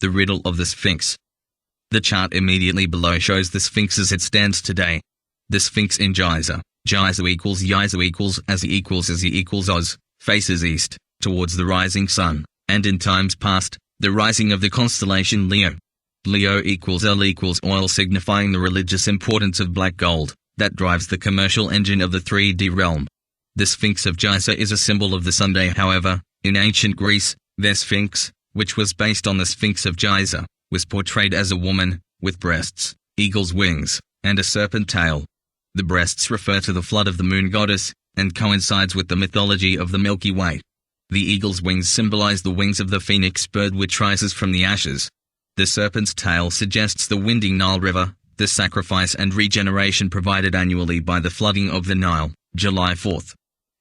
The riddle of the Sphinx. The chart immediately below shows the Sphinx as it stands today. The Sphinx in Giza. Giza equals Yiza equals as E equals as E equals Oz, faces east, towards the rising sun, and in times past, the rising of the constellation Leo. Leo equals L equals oil, signifying the religious importance of black gold, that drives the commercial engine of the 3D realm. The Sphinx of Giza is a symbol of the Sunday. However, in ancient Greece, their Sphinx, which was based on the Sphinx of Giza, was portrayed as a woman, with breasts, eagle's wings, and a serpent tail. The breasts refer to the flood of the moon goddess, and coincides with the mythology of the Milky Way. The eagle's wings symbolize the wings of the phoenix bird which rises from the ashes. The serpent's tail suggests the winding Nile River, the sacrifice and regeneration provided annually by the flooding of the Nile, July 4th.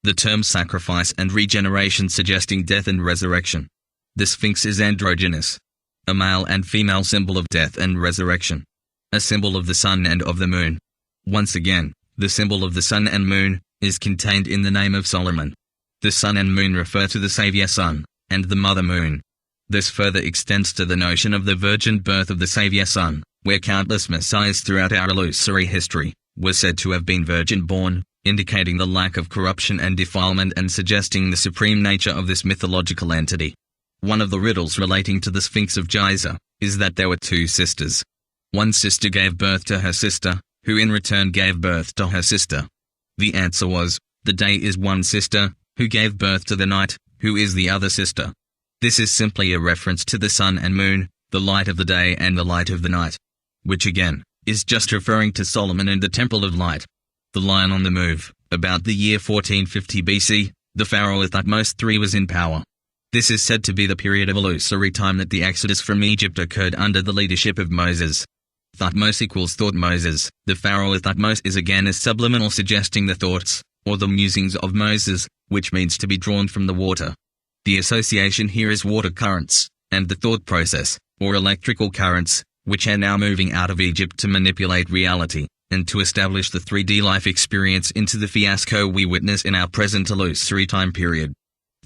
The term sacrifice and regeneration suggesting death and resurrection. The Sphinx is androgynous, a male and female symbol of death and resurrection, a symbol of the sun and of the moon. Once again, the symbol of the sun and moon is contained in the name of Solomon. The sun and moon refer to the Savior Sun, and the Mother Moon. This further extends to the notion of the virgin birth of the Savior Sun, where countless messiahs throughout our illusory history were said to have been virgin-born, indicating the lack of corruption and defilement and suggesting the supreme nature of this mythological entity. One of the riddles relating to the Sphinx of Giza is that there were two sisters. One sister gave birth to her sister, who in return gave birth to her sister. The answer was, the day is one sister, who gave birth to the night, who is the other sister. This is simply a reference to the sun and moon, the light of the day and the light of the night, which again, is just referring to Solomon and the Temple of Light. The lion on the move. About the year 1450 BC, the pharaoh Thutmose III was in power. This is said to be the period of illusory time that the exodus from Egypt occurred under the leadership of Moses. Thutmose equals thought Moses. The pharaoh Thutmose is again a subliminal suggesting the thoughts, or the musings of Moses, which means to be drawn from the water. The association here is water currents, and the thought process, or electrical currents, which are now moving out of Egypt to manipulate reality, and to establish the 3D life experience into the fiasco we witness in our present illusory time period.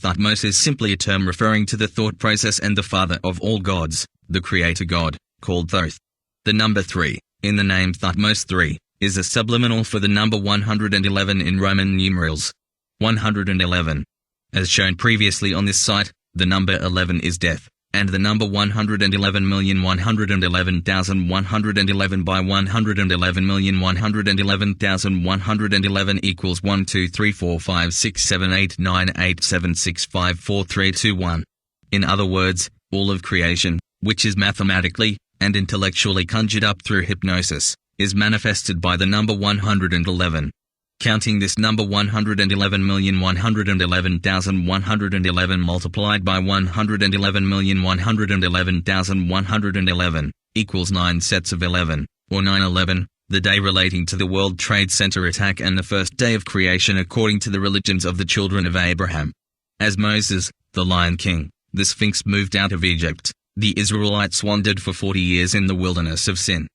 Thutmose is simply a term referring to the thought process and the father of all gods, the creator god, called Thoth. The number 3, in the name Thutmose III, is a subliminal for the number 111 in Roman numerals. 111. As shown previously on this site, the number 11 is death, and the number 111,111,111 by 111,111,111 equals 1 2 3 4 5 6 7 8 9 8 7 6 5 4 3 2 1. In other words, all of creation, which is mathematically and intellectually conjured up through hypnosis, is manifested by the number 111. Counting this number 111,111,111 multiplied by 111,111,111 equals 9 sets of 11, or 9/11, the day relating to the World Trade Center attack and the first day of creation according to the religions of the children of Abraham. As Moses, the Lion King, the Sphinx moved out of Egypt, the Israelites wandered for 40 years in the wilderness of sin.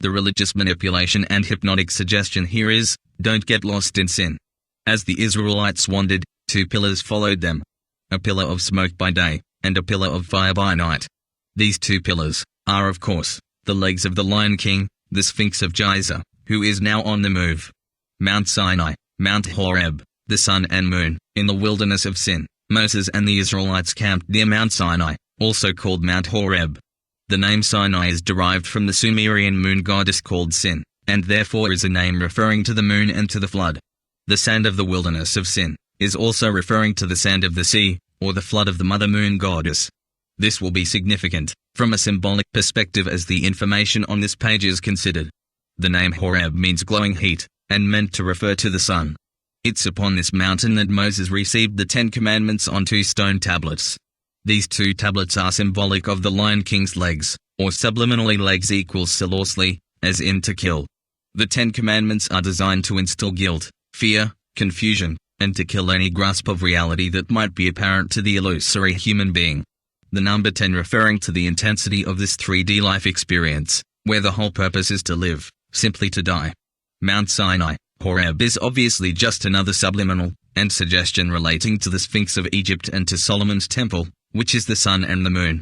The religious manipulation and hypnotic suggestion here is, don't get lost in sin. As the Israelites wandered, two pillars followed them. A pillar of smoke by day, and a pillar of fire by night. These two pillars are of course, the legs of the Lion King, the Sphinx of Giza, who is now on the move. Mount Sinai, Mount Horeb, the sun and moon, in the wilderness of sin. Moses and the Israelites camped near Mount Sinai, also called Mount Horeb. The name Sinai is derived from the Sumerian moon goddess called Sin, and therefore is a name referring to the moon and to the flood. The sand of the wilderness of sin is also referring to the sand of the sea, or the flood of the mother moon goddess. This will be significant, from a symbolic perspective as the information on this page is considered. The name Horeb means glowing heat, and meant to refer to the sun. It's upon this mountain that Moses received the 10 Commandments on 2 stone tablets. These 2 tablets are symbolic of the Lion King's legs, or subliminally legs equals silously, as in to kill. The 10 Commandments are designed to instill guilt, fear, confusion, and to kill any grasp of reality that might be apparent to the illusory human being. The number 10 referring to the intensity of this 3D life experience, where the whole purpose is to live, simply to die. Mount Sinai, Horeb is obviously just another subliminal and suggestion relating to the Sphinx of Egypt and to Solomon's temple, which is the sun and the moon.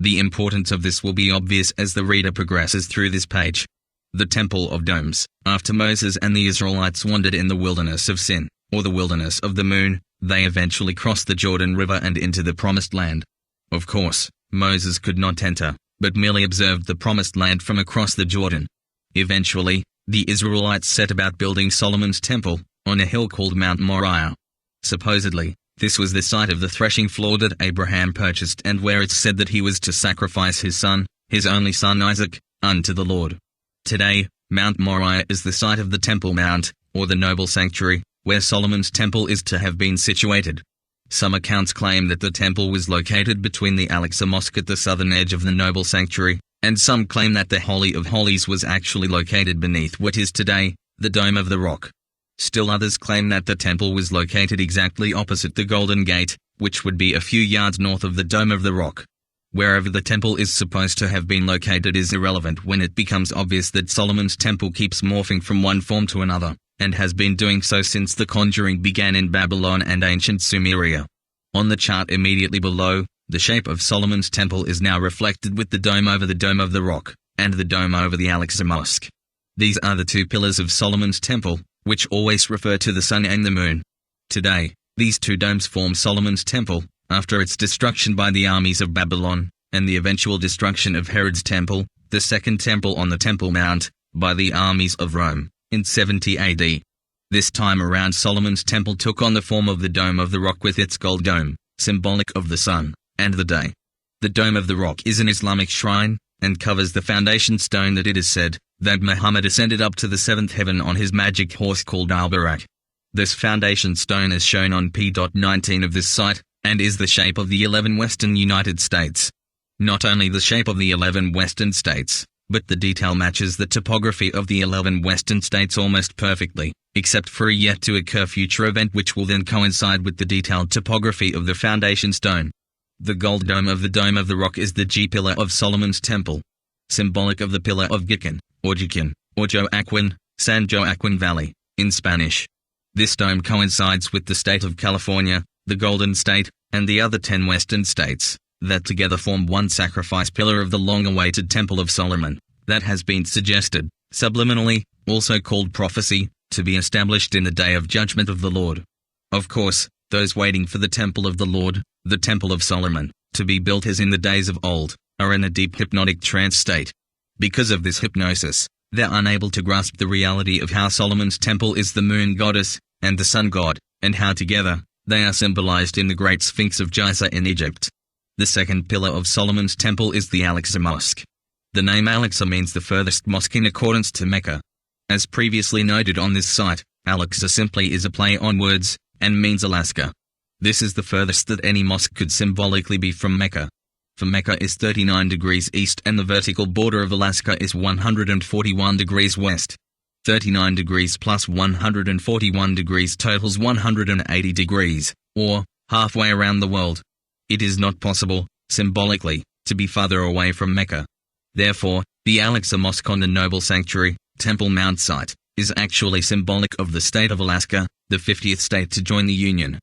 The importance of this will be obvious as the reader progresses through this page. The Temple of Domes. After Moses and the Israelites wandered in the wilderness of Sin, or the wilderness of the moon, they eventually crossed the Jordan River and into the Promised Land. Of course, Moses could not enter, but merely observed the Promised Land from across the Jordan. Eventually, the Israelites set about building Solomon's temple, on a hill called Mount Moriah. Supposedly, this was the site of the threshing floor that Abraham purchased and where it's said that he was to sacrifice his son, his only son Isaac, unto the Lord. Today, Mount Moriah is the site of the Temple Mount, or the noble sanctuary, where Solomon's temple is to have been situated. Some accounts claim that the temple was located between the Al-Aqsa Mosque at the southern edge of the noble sanctuary, and some claim that the Holy of Holies was actually located beneath what is today, the Dome of the Rock. Still others claim that the temple was located exactly opposite the Golden Gate, which would be a few yards north of the Dome of the Rock. Wherever the temple is supposed to have been located is irrelevant when it becomes obvious that Solomon's temple keeps morphing from one form to another, and has been doing so since the conjuring began in Babylon and ancient Sumeria. On the chart immediately below, the shape of Solomon's temple is now reflected with the dome over the Dome of the Rock, and the dome over the Al-Aqsa Mosque. These are the two pillars of Solomon's temple, which always refer to the sun and the moon. Today, these two domes form Solomon's temple, after its destruction by the armies of Babylon, and the eventual destruction of Herod's temple, the second temple on the Temple Mount, by the armies of Rome, in 70 AD. This time around Solomon's temple took on the form of the Dome of the Rock with its gold dome, symbolic of the sun, and the day. The Dome of the Rock is an Islamic shrine, and covers the foundation stone that it is said, that Muhammad ascended up to the seventh heaven on his magic horse called Al-Buraq. This foundation stone is shown on p.19 of this site, and is the shape of the 11 western United States. Not only the shape of the 11 western states, but the detail matches the topography of the 11 western states almost perfectly, except for a yet-to-occur future event which will then coincide with the detailed topography of the foundation stone. The gold dome of the Dome of the Rock is the G-pillar of Solomon's temple, symbolic of the pillar of Gicon, or Jiquin, or Joaquin, San Joaquin Valley, in Spanish. This dome coincides with the state of California, the Golden State, and the other 10 western states, that together form one sacrifice pillar of the long-awaited Temple of Solomon, that has been suggested, subliminally, also called prophecy, to be established in the day of judgment of the Lord. Of course, those waiting for the Temple of the Lord, the Temple of Solomon, to be built as in the days of old, are in a deep hypnotic trance state. Because of this hypnosis, they're unable to grasp the reality of how Solomon's temple is the moon goddess, and the sun god, and how together, they are symbolized in the great Sphinx of Giza in Egypt. The second pillar of Solomon's temple is the Al-Aqsa Mosque. The name Al-Aqsa means the furthest mosque in accordance to Mecca. As previously noted on this site, Al-Aqsa simply is a play on words, and means Alaska. This is the furthest that any mosque could symbolically be from Mecca. For Mecca is 39 degrees east and the vertical border of Alaska is 141 degrees west. 39 degrees plus 141 degrees totals 180 degrees, or halfway around the world. It is not possible, symbolically, to be farther away from Mecca. Therefore, the Al-Aqsa Mosque on the noble sanctuary, Temple Mount site, is actually symbolic of the state of Alaska, the 50th state to join the Union.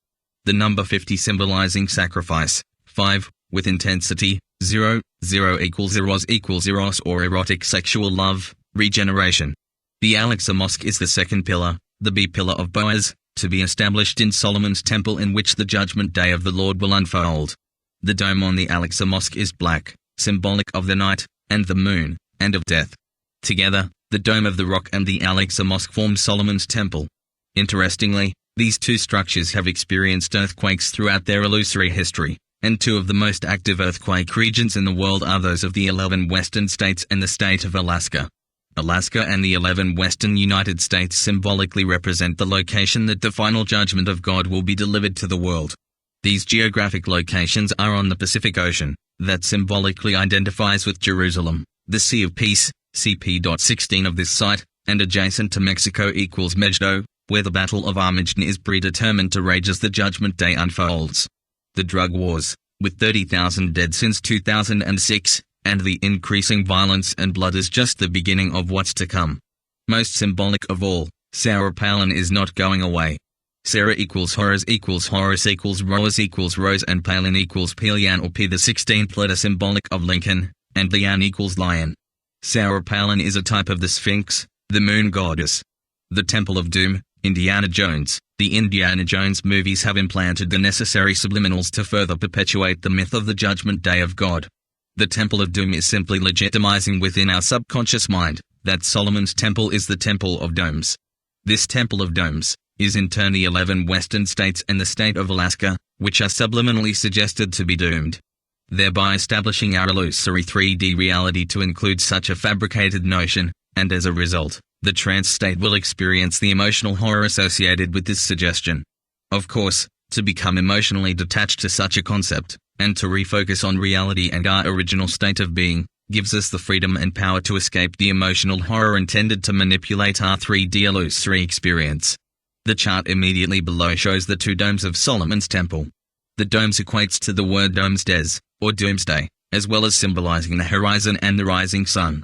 The number 50 symbolizing sacrifice, 5, with intensity, 0, 0 equals eros or erotic sexual love, regeneration. The Al-Aqsa Mosque is the second pillar, the B pillar of Boaz, to be established in Solomon's temple in which the judgment day of the Lord will unfold. The dome on the Al-Aqsa Mosque is black, symbolic of the night, and the moon, and of death. Together, the Dome of the Rock and the Al-Aqsa Mosque form Solomon's temple. Interestingly, these two structures have experienced earthquakes throughout their illusory history, and two of the most active earthquake regions in the world are those of the 11 western states and the state of Alaska. Alaska and the 11 western United States symbolically represent the location that the final judgment of God will be delivered to the world. These geographic locations are on the Pacific Ocean, that symbolically identifies with Jerusalem, the Sea of Peace, CP.16 of this site, and adjacent to Mexico equals Megiddo, where the Battle of Armageddon is predetermined to rage as the Judgment Day unfolds. The drug wars, with 30,000 dead since 2006, and the increasing violence and blood is just the beginning of what's to come. Most symbolic of all, Sarah Palin is not going away. Sarah equals Horus equals Rose equals Rose, and Palin equals Pelian or P the 16th letter symbolic of Lincoln, and Lian equals Lion. Sarah Palin is a type of the Sphinx, the moon goddess. The Temple of Doom, Indiana Jones. The Indiana Jones movies have implanted the necessary subliminals to further perpetuate the myth of the Judgment Day of God. The Temple of Doom is simply legitimizing within our subconscious mind that Solomon's Temple is the Temple of Domes. This Temple of Domes is in turn the 11 western states and the state of Alaska, which are subliminally suggested to be doomed, thereby establishing our illusory 3D reality to include such a fabricated notion, and as a result, the trance state will experience the emotional horror associated with this suggestion. Of course, to become emotionally detached to such a concept, and to refocus on reality and our original state of being, gives us the freedom and power to escape the emotional horror intended to manipulate our 3D illusory experience. The chart immediately below shows the two domes of Solomon's Temple. The domes equates to the word domesday, or doomsday, as well as symbolizing the horizon and the rising sun.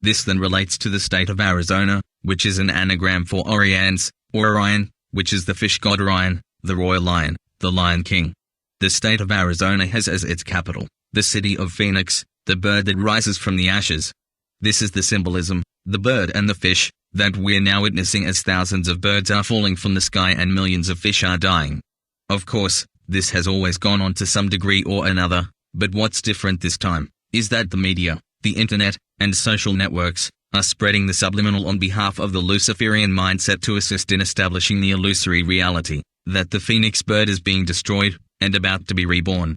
This then relates to the state of Arizona, which is an anagram for Orions, or Orion, which is the fish god Orion, the royal lion, the Lion King. The state of Arizona has as its capital the city of Phoenix, the bird that rises from the ashes. This is the symbolism, the bird and the fish, that we're now witnessing as thousands of birds are falling from the sky and millions of fish are dying. Of course, this has always gone on to some degree or another, but what's different this time is that the media, the internet, and social networks are spreading the subliminal on behalf of the Luciferian mindset to assist in establishing the illusory reality that the phoenix bird is being destroyed and about to be reborn.